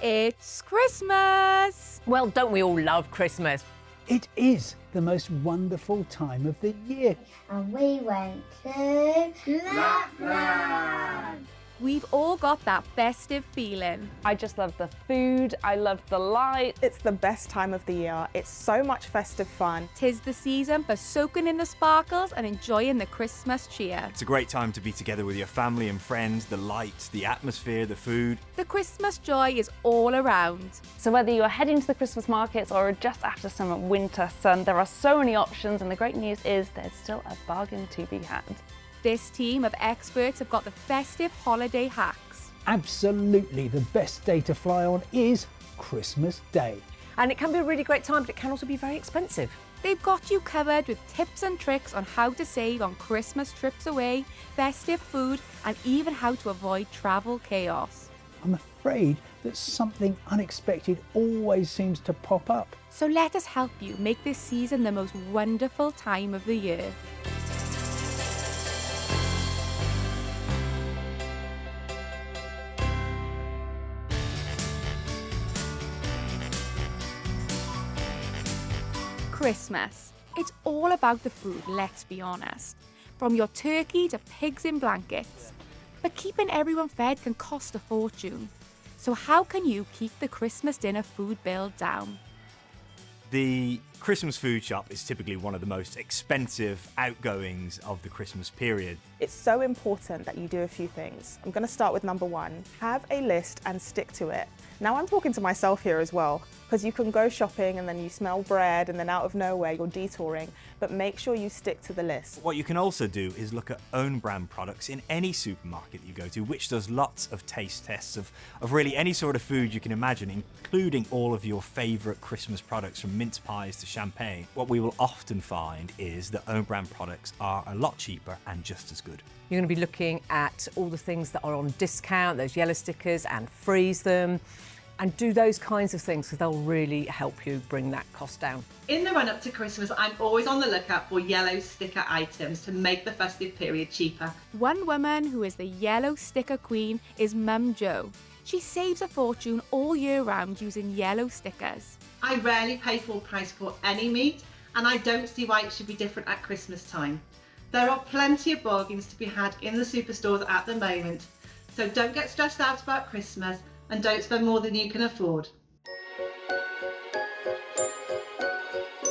It's Christmas! Well, don't we all love Christmas? It is the most wonderful time of the year. And we went to Lapland. We've all got that festive feeling. I just love the food, I love the light. It's the best time of the year. It's so much festive fun. 'Tis the season for soaking in the sparkles and enjoying the Christmas cheer. It's a great time to be together with your family and friends, the lights, the atmosphere, the food. The Christmas joy is all around. So whether you're heading to the Christmas markets or just after some winter sun, there are so many options, and the great news is there's still a bargain to be had. This team of experts have got the festive holiday hacks. Absolutely, the best day to fly on is Christmas Day. And it can be a really great time, but it can also be very expensive. They've got you covered with tips and tricks on how to save on Christmas trips away, festive food, and even how to avoid travel chaos. I'm afraid that something unexpected always seems to pop up. So let us help you make this season the most wonderful time of the year. Christmas. It's all about the food, let's be honest. From your turkey to pigs in blankets. But keeping everyone fed can cost a fortune. So how can you keep the Christmas dinner food bill down? The Christmas food shop is typically one of the most expensive outgoings of the Christmas period. It's so important that you do a few things. I'm going to start with number one. Have a list and stick to it. Now I'm talking to myself here as well, because you can go shopping and then you smell bread and then out of nowhere you're detouring, but make sure you stick to the list. What you can also do is look at own brand products in any supermarket you go to, which does lots of taste tests of really any sort of food you can imagine, including all of your favourite Christmas products from mince pies to champagne. What we will often find is that own brand products are a lot cheaper and just as good. You're going to be looking at all the things that are on discount, those yellow stickers, and freeze them. And do those kinds of things because they'll really help you bring that cost down. In the run-up to Christmas, I'm always on the lookout for yellow sticker items to make the festive period cheaper. One woman who is the yellow sticker queen is Mum Jo. She saves a fortune all year round using yellow stickers. I rarely pay full price for any meat, and I don't see why it should be different at Christmas time. There are plenty of bargains to be had in the superstores at the moment, so don't get stressed out about Christmas and don't spend more than you can afford.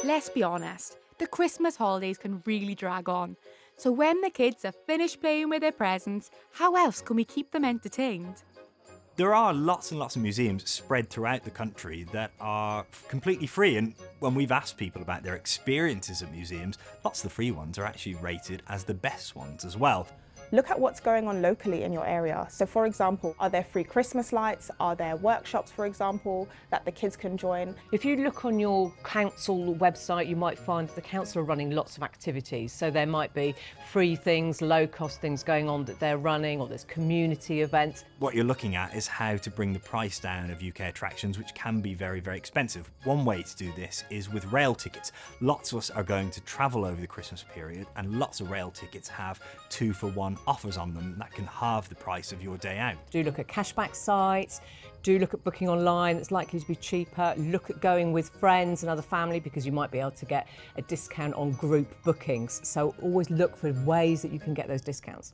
Let's be honest, the Christmas holidays can really drag on. So when the kids are finished playing with their presents, how else can we keep them entertained? There are lots and lots of museums spread throughout the country that are completely free, and when we've asked people about their experiences at museums, lots of the free ones are actually rated as the best ones as well. Look at what's going on locally in your area. So for example, are there free Christmas lights? Are there workshops, for example, that the kids can join? If you look on your council website, you might find the council are running lots of activities. So there might be free things, low cost things going on that they're running, or there's community events. What you're looking at is how to bring the price down of UK attractions, which can be very, very expensive. One way to do this is with rail tickets. Lots of us are going to travel over the Christmas period, and lots of rail tickets have 2-for-1 offers on them that can halve the price of your day out. Do look at cashback sites, do look at booking online, that's likely to be cheaper. Look at going with friends and other family because you might be able to get a discount on group bookings. So always look for ways that you can get those discounts.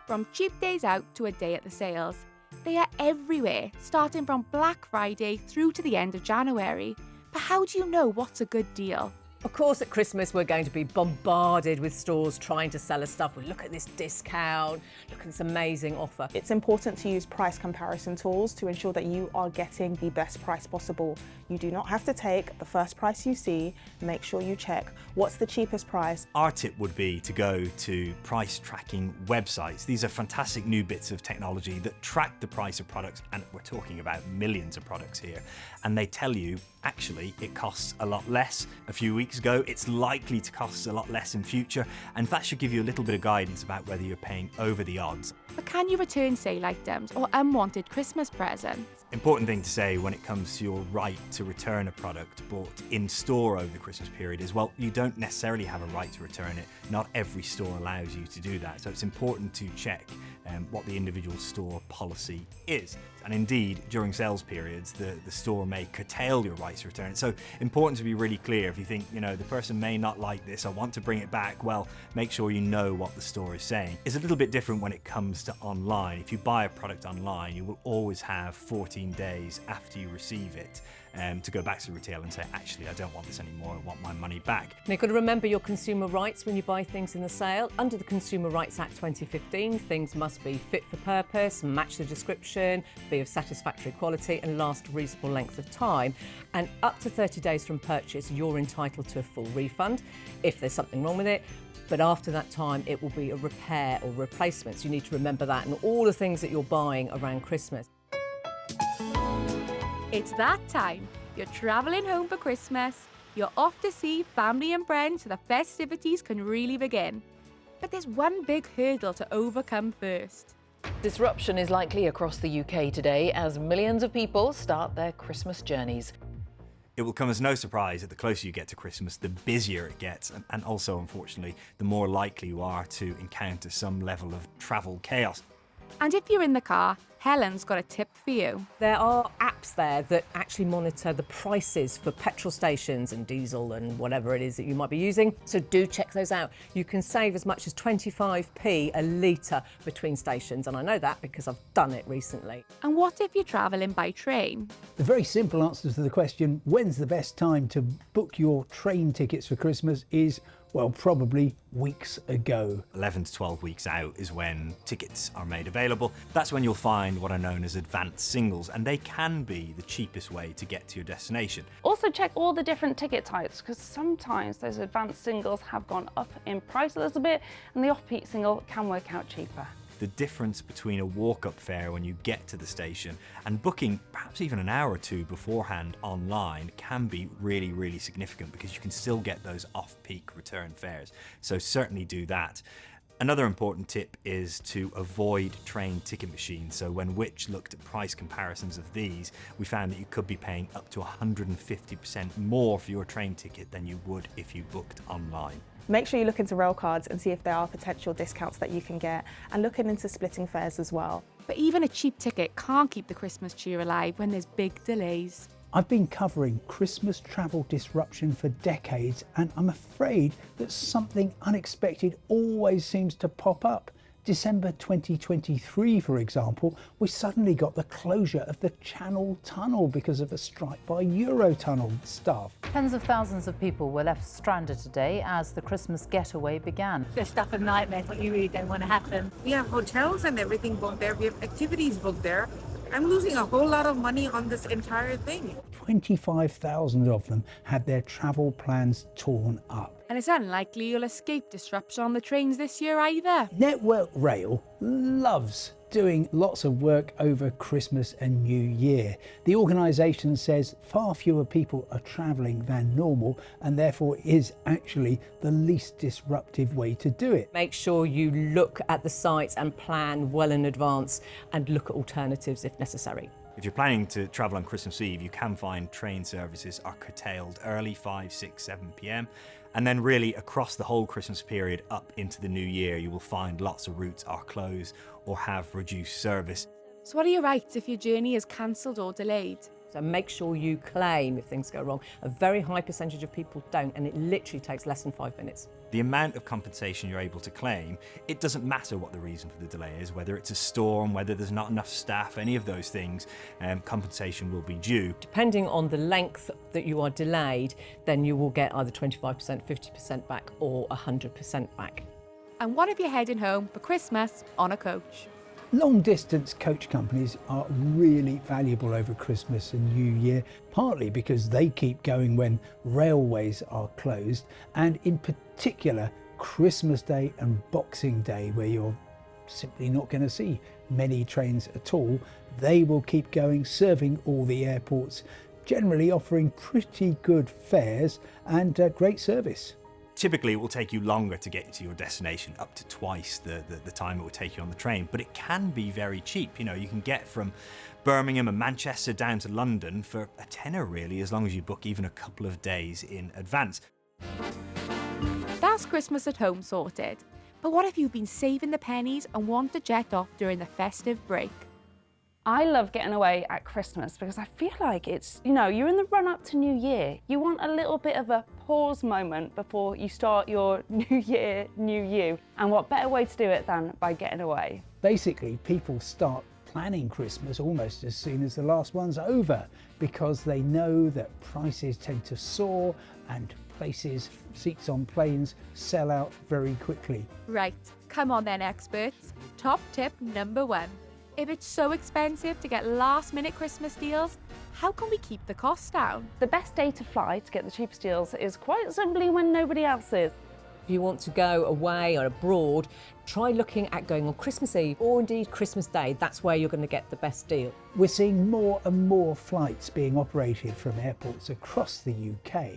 From cheap days out to a day at the sales, they are everywhere, starting from Black Friday through to the end of January. But how do you know what's a good deal? Of course, at Christmas, we're going to be bombarded with stores trying to sell us stuff. We look at this discount, look at this amazing offer. It's important to use price comparison tools to ensure that you are getting the best price possible. You do not have to take the first price you see. Make sure you check what's the cheapest price. Our tip would be to go to price tracking websites. These are fantastic new bits of technology that track the price of products, and we're talking about millions of products here, and they tell you actually it costs a lot less a few weeks ago, it's likely to cost a lot less in future, and that should give you a little bit of guidance about whether you're paying over the odds. But can you return sale items or unwanted Christmas presents? Important thing to say when it comes to your right to return a product bought in store over the Christmas period is, well, you don't necessarily have a right to return it. Not every store allows you to do that. So it's important to check what the individual store policy is. And indeed, during sales periods, the store may curtail your rights to return. It's so important to be really clear. If you think, the person may not like this, I want to bring it back, well, make sure you know what the store is saying. It's a little bit different when it comes to online. If you buy a product online, you will always have 14 days after you receive it to go back to the retailer and say, actually, I don't want this anymore, I want my money back. Now, you've got to remember your consumer rights when you buy things in the sale. Under the Consumer Rights Act 2015, things must be fit for purpose, match the description, be of satisfactory quality and last a reasonable length of time. And up to 30 days from purchase, you're entitled to a full refund if there's something wrong with it. But after that time, it will be a repair or replacement. So you need to remember that and all the things that you're buying around Christmas. It's that time. You're travelling home for Christmas. You're off to see family and friends so the festivities can really begin. But there's one big hurdle to overcome first. Disruption is likely across the UK today as millions of people start their Christmas journeys. It will come as no surprise that the closer you get to Christmas, the busier it gets, and also, unfortunately, the more likely you are to encounter some level of travel chaos. And if you're in the car, Helen's got a tip for you. There are apps there that actually monitor the prices for petrol stations and diesel and whatever it is that you might be using. So do check those out. You can save as much as 25p a litre between stations. And I know that because I've done it recently. And what if you're travelling by train? The very simple answer to the question, when's the best time to book your train tickets for Christmas is, well, probably weeks ago. 11 to 12 weeks out is when tickets are made available. That's when you'll find what are known as advanced singles, and they can be the cheapest way to get to your destination. Also check all the different ticket types, because sometimes those advanced singles have gone up in price a little bit and the off-peak single can work out cheaper. The difference between a walk-up fare when you get to the station and booking perhaps even an hour or two beforehand online can be really, really significant because you can still get those off-peak return fares. So certainly do that. Another important tip is to avoid train ticket machines. So when Which looked at price comparisons of these, we found that you could be paying up to 150% more for your train ticket than you would if you booked online. Make sure you look into rail cards and see if there are potential discounts that you can get, and looking into splitting fares as well. But even a cheap ticket can't keep the Christmas cheer alive when there's big delays. I've been covering Christmas travel disruption for decades, and I'm afraid that something unexpected always seems to pop up. December 2023, for example, we suddenly got the closure of the Channel Tunnel because of a strike by Eurotunnel staff. Tens of thousands of people were left stranded today as the Christmas getaway began. There's stuff and nightmares that you really don't want to happen. We have hotels and everything booked there. We have activities booked there. I'm losing a whole lot of money on this entire thing. 25,000 of them had their travel plans torn up. And it's unlikely you'll escape disruption on the trains this year either. Network Rail loves doing lots of work over Christmas and New Year. The organisation says far fewer people are travelling than normal and therefore is actually the least disruptive way to do it. Make sure you look at the sites and plan well in advance and look at alternatives if necessary. If you're planning to travel on Christmas Eve, you can find train services are curtailed early, 5, 6, 7 p.m. And then really across the whole Christmas period up into the new year, you will find lots of routes are closed or have reduced service. So what are your rights if your journey is cancelled or delayed? So make sure you claim if things go wrong. A very high percentage of people don't, and it literally takes less than 5 minutes. The amount of compensation you're able to claim, it doesn't matter what the reason for the delay is, whether it's a storm, whether there's not enough staff, any of those things, compensation will be due. Depending on the length that you are delayed, then you will get either 25%, 50% back or 100% back. And what if you're heading home for Christmas on a coach? Long distance coach companies are really valuable over Christmas and New Year, partly because they keep going when railways are closed, and in particular Christmas Day and Boxing Day, where you're simply not going to see many trains at all. They will keep going, serving all the airports, generally offering pretty good fares and great service. Typically, it will take you longer to get to your destination, up to twice the time it would take you on the train, but it can be very cheap. You know, you can get from Birmingham and Manchester down to London for a tenner, really, as long as you book even a couple of days in advance. That's Christmas at home sorted. But what if you've been saving the pennies and want to jet off during the festive break? I love getting away at Christmas because I feel like it's, you're in the run up to New Year. You want a little bit of a pause moment before you start your New Year, New You. And what better way to do it than by getting away? Basically, people start planning Christmas almost as soon as the last one's over because they know that prices tend to soar and seats on planes sell out very quickly. Right, come on then experts. Top tip number 1. If it's so expensive to get last-minute Christmas deals, how can we keep the costs down? The best day to fly to get the cheapest deals is quite simply when nobody else is. If you want to go away or abroad, try looking at going on Christmas Eve or indeed Christmas Day. That's where you're going to get the best deal. We're seeing more and more flights being operated from airports across the UK,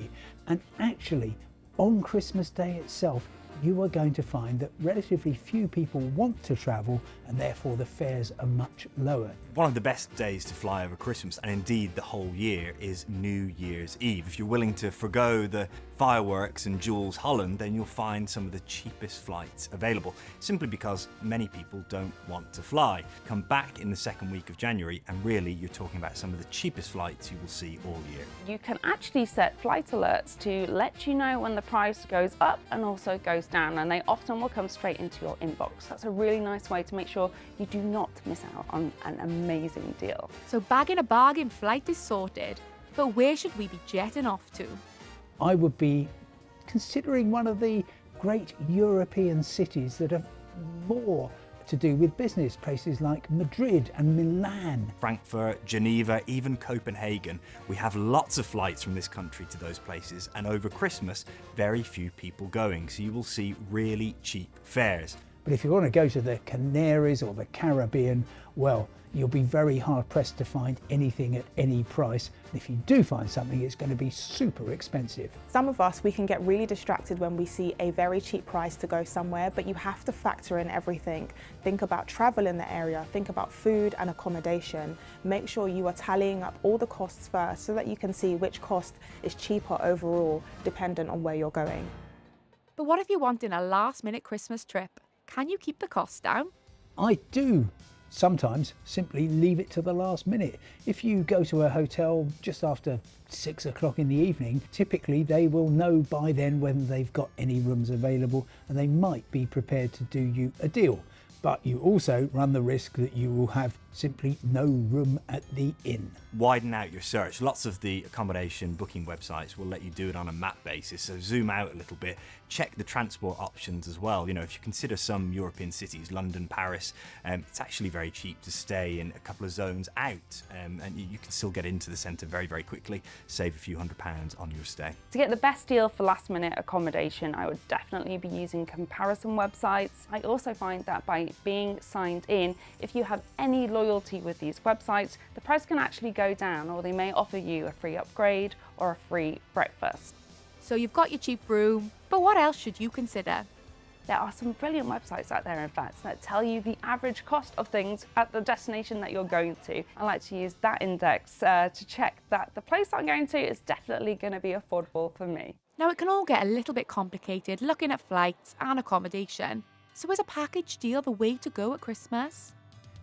and actually on Christmas Day itself you are going to find that relatively few people want to travel and therefore the fares are much lower. One of the best days to fly over Christmas, and indeed the whole year, is New Year's Eve. If you're willing to forgo the fireworks and Jules Holland, then you'll find some of the cheapest flights available, simply because many people don't want to fly. Come back in the second week of January and really you're talking about some of the cheapest flights you will see all year. You can actually set flight alerts to let you know when the price goes up and also goes down, and they often will come straight into your inbox. That's a really nice way to make sure you do not miss out on an amazing deal. So bagging a bargain flight is sorted, but where should we be jetting off to? I would be considering one of the great European cities that are more to do with business, places like Madrid and Milan. Frankfurt, Geneva, even Copenhagen. We have lots of flights from this country to those places, and over Christmas, very few people going, so you will see really cheap fares. But if you want to go to the Canaries or the Caribbean, well, you'll be very hard pressed to find anything at any price. And if you do find something, it's going to be super expensive. Some of us, we can get really distracted when we see a very cheap price to go somewhere, but you have to factor in everything. Think about travel in the area, think about food and accommodation. Make sure you are tallying up all the costs first so that you can see which cost is cheaper overall, dependent on where you're going. But what if you're wanting a last-minute Christmas trip? Can you keep the costs down? I do sometimes simply leave it to the last minute. If you go to a hotel just after 6 o'clock in the evening, typically they will know by then whether they've got any rooms available and they might be prepared to do you a deal. But you also run the risk that you will have simply no room at the inn. Widen out your search. Lots of the accommodation booking websites will let you do it on a map basis, so zoom out a little bit, check the transport options as well. You know, if you consider some European cities, London, Paris, it's actually very cheap to stay in a couple of zones out, and you can still get into the centre very, very quickly, save a few £100 on your stay. To get the best deal for last minute accommodation, I would definitely be using comparison websites. I also find that by being signed in, if you have any loyalty with these websites, the price can actually go down, or they may offer you a free upgrade or a free breakfast. So you've got your cheap room, but what else should you consider? There are some brilliant websites out there, in fact, that tell you the average cost of things at the destination that you're going to. I like to use that index to check that the place I'm going to is definitely going to be affordable for me. Now, it can all get a little bit complicated looking at flights and accommodation. So is a package deal the way to go at Christmas?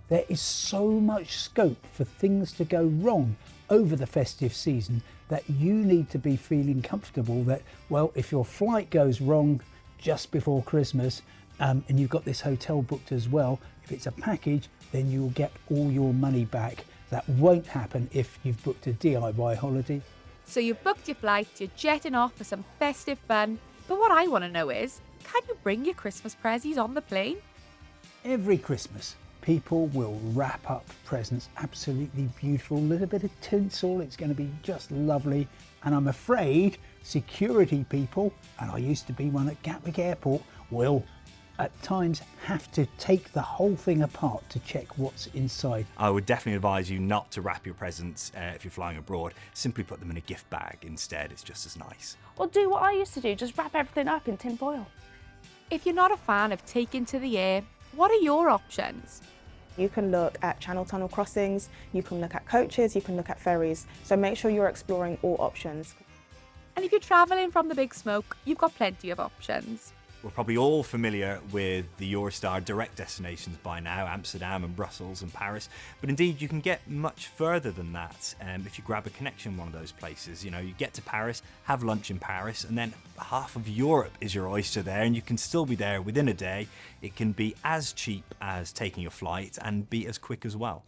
There is so much scope for things to go wrong over the festive season that you need to be feeling comfortable that, well, if your flight goes wrong just before Christmas and you've got this hotel booked as well, if it's a package, then you'll get all your money back. That won't happen if you've booked a DIY holiday. So you've booked your flights, you're jetting off for some festive fun, but what I want to know is, can you bring your Christmas prezzies on the plane? Every Christmas, people will wrap up presents absolutely beautiful, a little bit of tinsel, it's going to be just lovely. And I'm afraid security people, and I used to be one at Gatwick Airport, will at times have to take the whole thing apart to check what's inside. I would definitely advise you not to wrap your presents if you're flying abroad. Simply put them in a gift bag instead, it's just as nice. Or do what I used to do, just wrap everything up in tin foil. If you're not a fan of taking to the air, what are your options? You can look at channel tunnel crossings, you can look at coaches, you can look at ferries. So make sure you're exploring all options. And if you're travelling from the big smoke, you've got plenty of options. We're probably all familiar with the Eurostar direct destinations by now, Amsterdam and Brussels and Paris, but indeed you can get much further than that if you grab a connection in one of those places. You know, you get to Paris, have lunch in Paris, and then half of Europe is your oyster there, and you can still be there within a day. It can be as cheap as taking a flight and be as quick as well.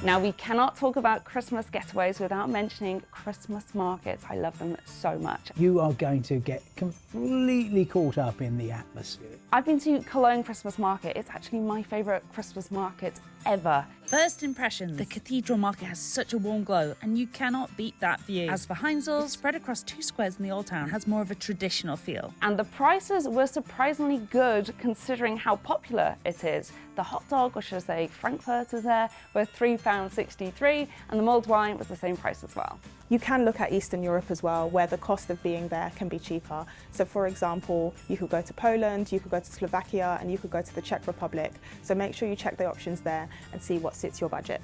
Now, we cannot talk about Christmas getaways without mentioning Christmas markets. I love them so much. You are going to get completely caught up in the atmosphere. I've been to Cologne Christmas Market. It's actually my favourite Christmas market ever. First impressions, the cathedral market has such a warm glow and you cannot beat that view. As for Heinzel's, spread across 2 squares in the Old Town, has more of a traditional feel. And the prices were surprisingly good considering how popular it is. The hot dog, or should I say Frankfurter, were £3.63 and the mulled wine was the same price as well. You can look at Eastern Europe as well, where the cost of being there can be cheaper. So for example, you could go to Poland, you could go to Slovakia, and you could go to the Czech Republic. So make sure you check the options there and see what suits your budget.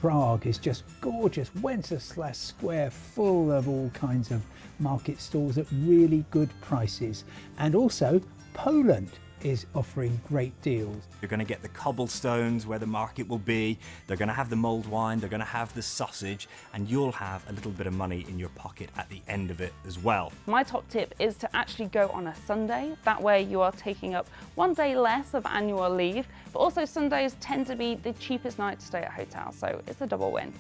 Prague is just gorgeous. Wenceslas Square full of all kinds of market stalls at really good prices. And also Poland is offering great deals. You're going to get the cobblestones where the market will be, they're going to have the mulled wine, they're going to have the sausage, and you'll have a little bit of money in your pocket at the end of it as well. My top tip is to actually go on a Sunday. That way you are taking up 1 day less of annual leave, but also Sundays tend to be the cheapest night to stay at hotels, so it's a double win.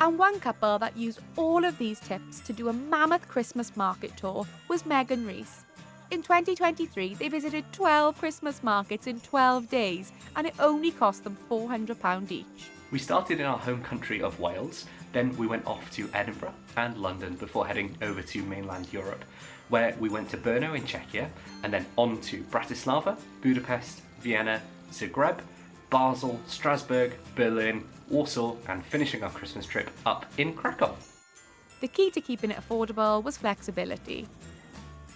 And one couple that used all of these tips to do a mammoth Christmas market tour was Meg and Reese. In 2023, they visited 12 Christmas markets in 12 days, and it only cost them £400 each. We started in our home country of Wales, then we went off to Edinburgh and London before heading over to mainland Europe, where we went to Brno in Czechia, and then on to Bratislava, Budapest, Vienna, Zagreb, Basel, Strasbourg, Berlin, Warsaw, and finishing our Christmas trip up in Krakow. The key to keeping it affordable was flexibility.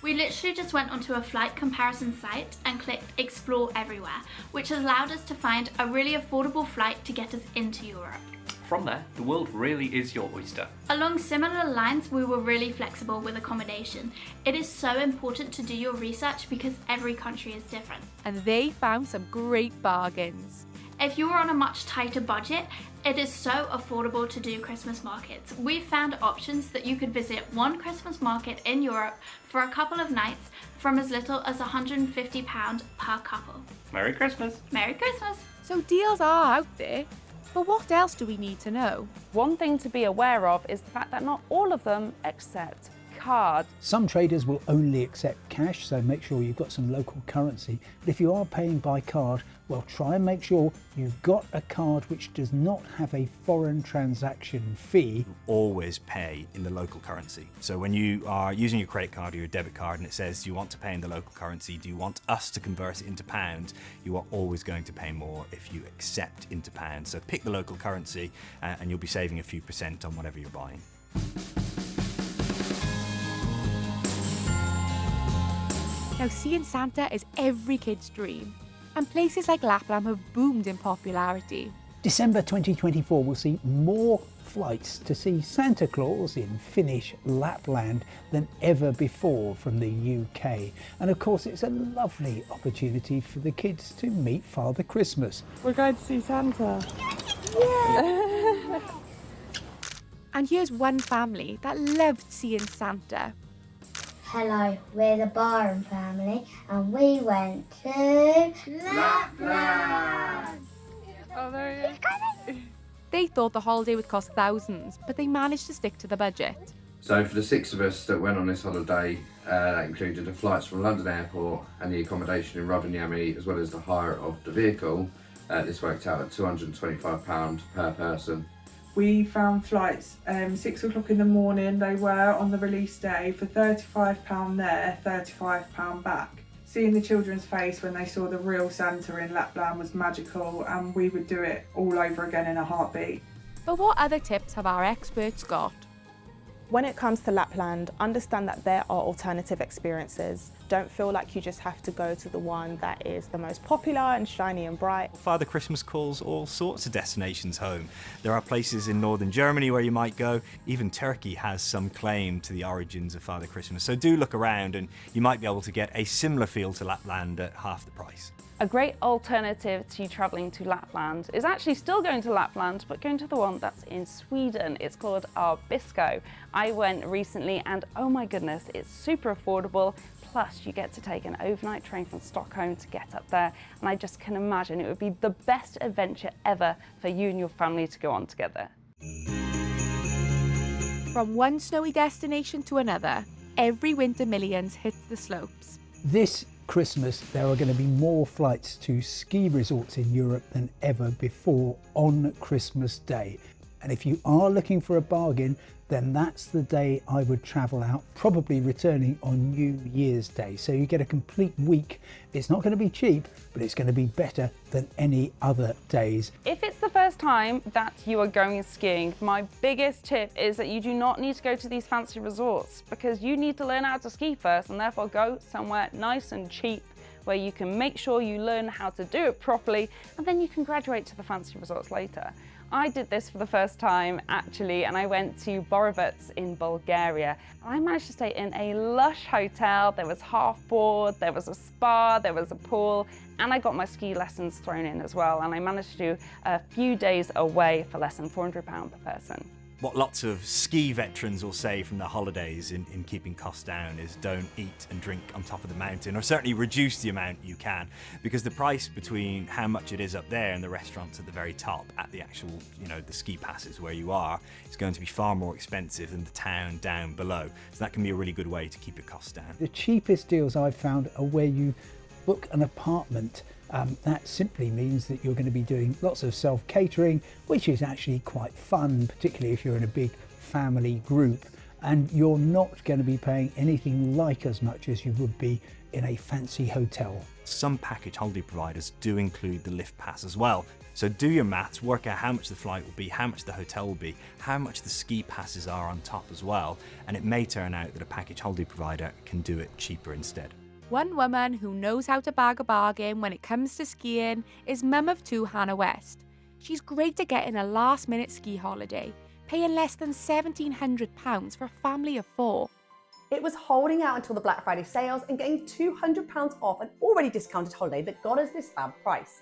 We literally just went onto a flight comparison site and clicked Explore Everywhere, which has allowed us to find a really affordable flight to get us into Europe. From there, the world really is your oyster. Along similar lines, we were really flexible with accommodation. It is so important to do your research because every country is different. And they found some great bargains. If you are on a much tighter budget, it is so affordable to do Christmas markets. We found options that you could visit one Christmas market in Europe for a couple of nights from as little as £150 per couple. Merry Christmas! Merry Christmas! So deals are out there, but what else do we need to know? One thing to be aware of is the fact that not all of them accept card. Some traders will only accept cash, so make sure you've got some local currency. But if you are paying by card, well, try and make sure you've got a card which does not have a foreign transaction fee. Always pay in the local currency. So when you are using your credit card or your debit card and it says you want to pay in the local currency, do you want us to convert it into pounds, you are always going to pay more if you accept into pounds. So pick the local currency and you'll be saving a few % on whatever you're buying. Now, seeing Santa is every kid's dream, and places like Lapland have boomed in popularity. December 2024 will see more flights to see Santa Claus in Finnish Lapland than ever before from the UK. And of course, it's a lovely opportunity for the kids to meet Father Christmas. We're going to see Santa. Yeah! And here's one family that loved seeing Santa. Hello, we're the Byron family and we went to Lapland. Oh, there he is. They thought the holiday would cost thousands, but they managed to stick to the budget. So for the 6 of us that went on this holiday, that included the flights from London Airport and the accommodation in Rovaniemi, as well as the hire of the vehicle. This worked out at £225 per person. We found flights 6 o'clock in the morning, they were on the release day, for £35 there, £35 back. Seeing the children's face when they saw the real Santa in Lapland was magical, and we would do it all over again in a heartbeat. But what other tips have our experts got? When it comes to Lapland, understand that there are alternative experiences. Don't feel like you just have to go to the one that is the most popular and shiny and bright. Father Christmas calls all sorts of destinations home. There are places in northern Germany where you might go. Even Turkey has some claim to the origins of Father Christmas. So do look around and you might be able to get a similar feel to Lapland at half the price. A great alternative to travelling to Lapland is actually still going to Lapland, but going to the one that's in Sweden. It's called Abisko. I went recently and oh my goodness, it's super affordable. Plus you get to take an overnight train from Stockholm to get up there. And I just can imagine it would be the best adventure ever for you and your family to go on together. From one snowy destination to another, every winter millions hits the slopes. This Christmas, there are going to be more flights to ski resorts in Europe than ever before on Christmas Day. And if you are looking for a bargain, then that's the day I would travel out, probably returning on New Year's Day. So you get a complete week. It's not going to be cheap, but it's going to be better than any other days. If it's the first time that you are going skiing, my biggest tip is that you do not need to go to these fancy resorts because you need to learn how to ski first, and therefore go somewhere nice and cheap where you can make sure you learn how to do it properly, and then you can graduate to the fancy resorts later. I did this for the first time actually, and I went to Borovac in Bulgaria. I managed to stay in a lush hotel. There was half board, there was a spa, there was a pool, and I got my ski lessons thrown in as well. And I managed to do a few days away for less than £400 per person. What lots of ski veterans will say from their holidays in keeping costs down is don't eat and drink on top of the mountain, or certainly reduce the amount you can, because the price between how much it is up there and the restaurants at the very top at the actual, the ski passes where you are, is going to be far more expensive than the town down below. So that can be a really good way to keep your costs down. The cheapest deals I've found are where you book an apartment. That simply means that you're going to be doing lots of self-catering, which is actually quite fun, particularly if you're in a big family group, and you're not going to be paying anything like as much as you would be in a fancy hotel. Some package holiday providers do include the lift pass as well. So do your maths, work out how much the flight will be, how much the hotel will be, how much the ski passes are on top as well, and it may turn out that a package holiday provider can do it cheaper instead. One woman who knows how to bag a bargain when it comes to skiing is mum of two Hannah West. She's great at getting a last-minute ski holiday, paying less than £1,700 for a family of 4. It was holding out until the Black Friday sales and getting £200 off an already discounted holiday that got us this fab price.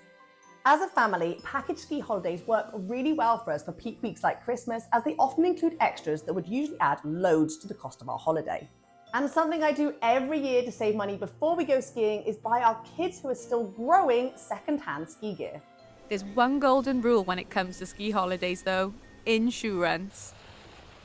As a family, package ski holidays work really well for us for peak weeks like Christmas, as they often include extras that would usually add loads to the cost of our holiday. And something I do every year to save money before we go skiing is buy our kids who are still growing second-hand ski gear. There's one golden rule when it comes to ski holidays though: insurance.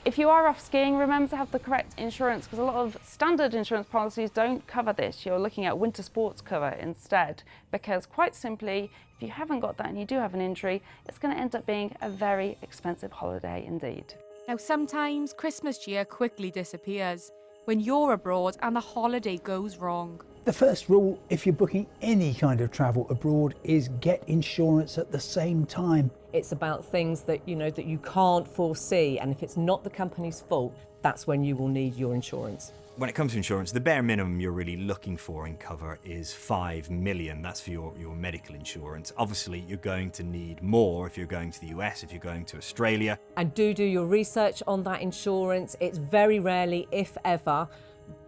If you are off skiing, remember to have the correct insurance, because a lot of standard insurance policies don't cover this. You're looking at winter sports cover instead, because quite simply, if you haven't got that and you do have an injury, it's going to end up being a very expensive holiday indeed. Now sometimes Christmas cheer quickly disappears when you're abroad and the holiday goes wrong. The first rule, if you're booking any kind of travel abroad, is get insurance at the same time. It's about things that that you can't foresee, and if it's not the company's fault, that's when you will need your insurance. When it comes to insurance, the bare minimum you're really looking for in cover is $5 million. That's for your medical insurance. Obviously, you're going to need more if you're going to the US, if you're going to Australia. And do your research on that insurance. It's very rarely, if ever,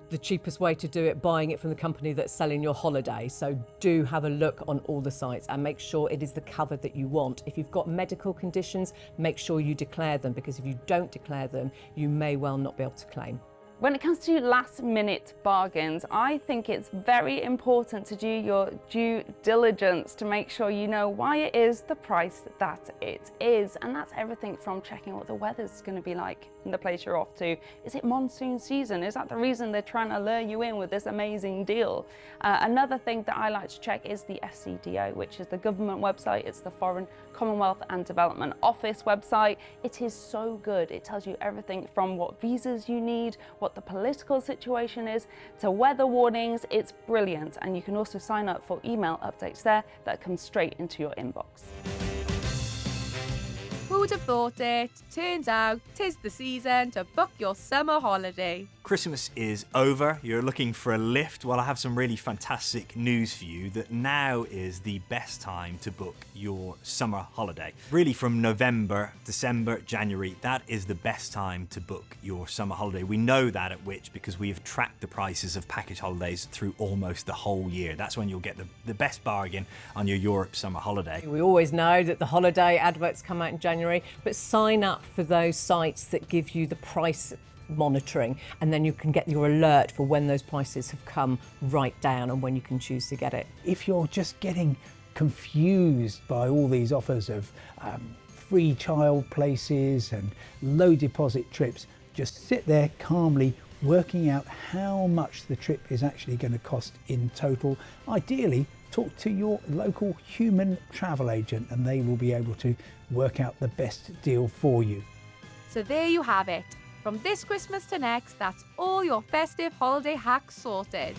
the cheapest way to do it, buying it from the company that's selling your holiday. So do have a look on all the sites and make sure it is the cover that you want. If you've got medical conditions, make sure you declare them, because if you don't declare them, you may well not be able to claim. When it comes to last-minute bargains, I think it's very important to do your due diligence to make sure you know why it is the price that it is. And that's everything from checking what the weather's going to be like in the place you're off to. Is it monsoon season? Is that the reason they're trying to lure you in with this amazing deal? Another thing that I like to check is the FCDO, which is the government website. It's the Foreign, Commonwealth and Development Office website. It is so good. It tells you everything from what visas you need, what the political situation is, to weather warnings. It's brilliant, and you can also sign up for email updates there that come straight into your inbox. Who'd have thought it? Turns out 'tis the season to book your summer holiday. Christmas is over. You're looking for a lift? Well, I have some really fantastic news for you that now is the best time to book your summer holiday. Really from November, December, January, that is the best time to book your summer holiday. We know that at Which because we have tracked the prices of package holidays through almost the whole year. That's when you'll get the best bargain on your Europe summer holiday. We always know that the holiday adverts come out in January, but sign up for those sites that give you the price monitoring, and then you can get your alert for when those prices have come right down and when you can choose to get it. If you're just getting confused by all these offers of free child places and low deposit trips, just sit there calmly working out how much the trip is actually going to cost in total. Ideally, talk to your local human travel agent and they will be able to work out the best deal for you. So there you have it. From this Christmas to next, that's all your festive holiday hacks sorted.